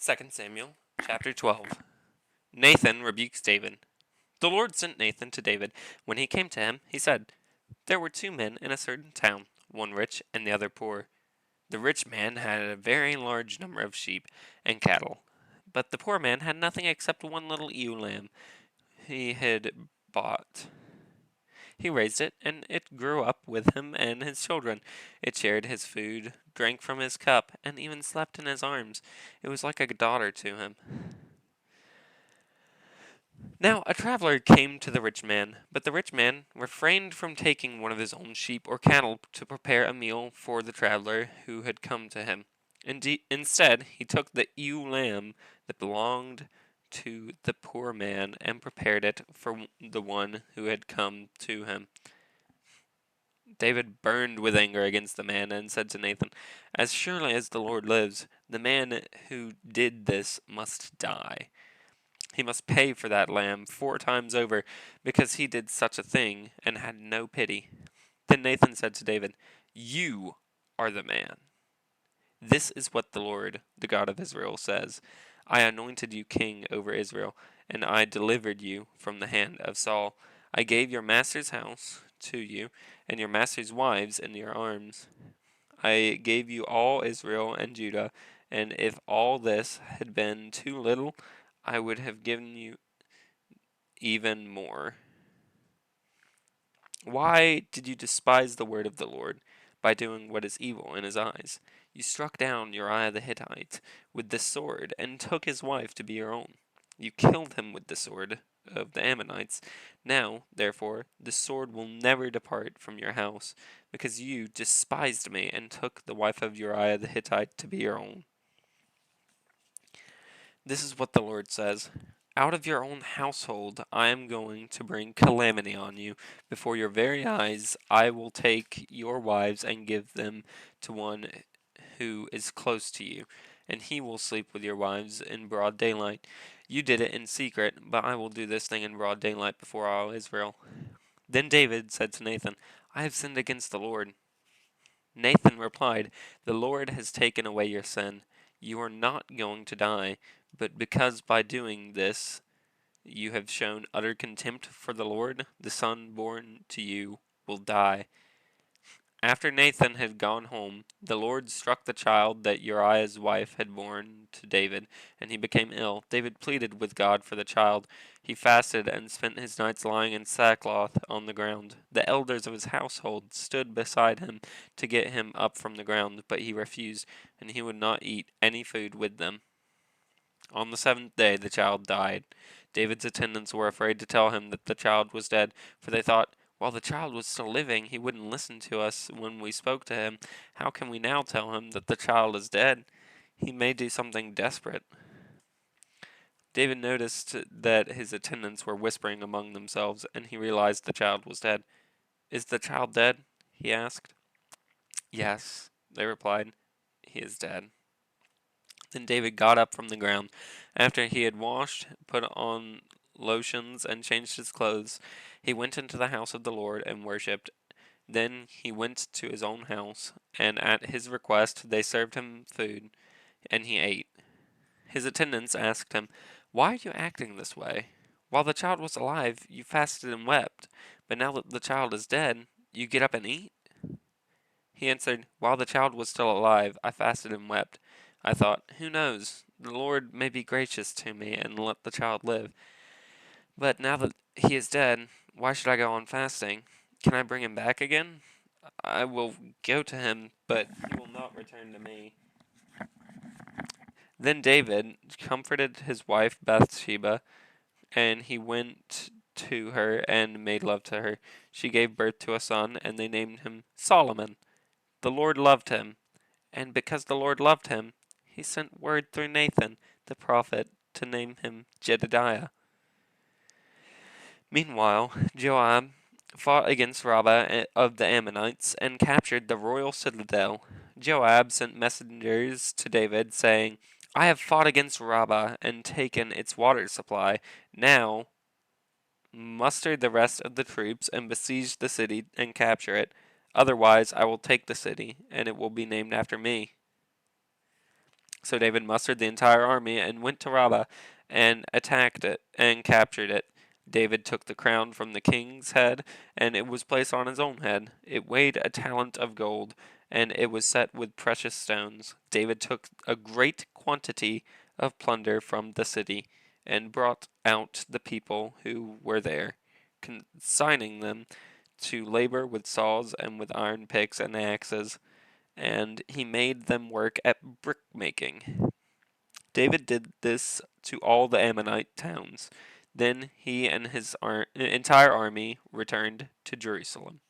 2 Samuel chapter 12. Nathan rebukes David. The Lord sent Nathan to David. When he came to him, he said, There were two men in a certain town, one rich and the other poor. The rich man had a very large number of sheep and cattle, but the poor man had nothing except one little ewe lamb he had bought. He raised it, and it grew up with him and his children. It shared his food, drank from his cup, and even slept in his arms. It was like a daughter to him. Now a traveler came to the rich man, but the rich man refrained from taking one of his own sheep or cattle to prepare a meal for the traveler who had come to him. Instead, he took the ewe lamb that belonged to the poor man and prepared it for the one who had come to him. David burned with anger against the man and said to Nathan, As surely as the Lord lives, the man who did this must die. He must pay for that lamb 4 times over, because he did such a thing and had no pity. Then Nathan said to David, You are the man. This is what the Lord, the God of Israel, says. I anointed you king over Israel, and I delivered you from the hand of Saul. I gave your master's house to you, and your master's wives in your arms. I gave you all Israel and Judah, and if all this had been too little, I would have given you even more. Why did you despise the word of the Lord by doing what is evil in his eyes? You struck down Uriah the Hittite with the sword and took his wife to be your own. You killed him with the sword of the Ammonites. Now, therefore, the sword will never depart from your house, because you despised me and took the wife of Uriah the Hittite to be your own. This is what the Lord says. Out of your own household I am going to bring calamity on you. Before your very eyes I will take your wives and give them to one who is close to you, and he will sleep with your wives in broad daylight. You did it in secret, but I will do this thing in broad daylight before all Israel. Then David said to Nathan, I have sinned against the Lord. Nathan replied, The Lord has taken away your sin. You are not going to die, but because by doing this you have shown utter contempt for the Lord, the son born to you will die. After Nathan had gone home, the Lord struck the child that Uriah's wife had borne to David, and he became ill. David pleaded with God for the child. He fasted and spent his nights lying in sackcloth on the ground. The elders of his household stood beside him to get him up from the ground, but he refused, and he would not eat any food with them. On the 7th day the child died. David's attendants were afraid to tell him that the child was dead, for they thought, while the child was still living, he wouldn't listen to us when we spoke to him. How can we now tell him that the child is dead? He may do something desperate. David noticed that his attendants were whispering among themselves, and he realized the child was dead. Is the child dead? He asked. Yes, they replied. He is dead. Then David got up from the ground. After he had washed, put on lotions, and changed his clothes, he went into the house of the Lord and worshipped. Then he went to his own house, and at his request they served him food, and he ate. His attendants asked him, Why are you acting this way? While the child was alive, you fasted and wept, but now that the child is dead, you get up and eat? He answered, While the child was still alive, I fasted and wept. I thought, Who knows? The Lord may be gracious to me and let the child live. But now that he is dead, why should I go on fasting? Can I bring him back again? I will go to him, but he will not return to me. Then David comforted his wife Bathsheba, and he went to her and made love to her. She gave birth to a son, and they named him Solomon. The Lord loved him, and because the Lord loved him, he sent word through Nathan the prophet to name him Jedediah. Meanwhile, Joab fought against Rabbah of the Ammonites and captured the royal citadel. Joab sent messengers to David, saying, I have fought against Rabbah and taken its water supply. Now muster the rest of the troops and besiege the city and capture it. Otherwise, I will take the city, and it will be named after me. So David mustered the entire army and went to Rabbah and attacked it and captured it. David took the crown from the king's head, and it was placed on his own head. It weighed a talent of gold, and it was set with precious stones. David took a great quantity of plunder from the city, and brought out the people who were there, consigning them to labor with saws and with iron picks and axes, and he made them work at brick-making. David did this to all the Ammonite towns. Then he and his entire army returned to Jerusalem.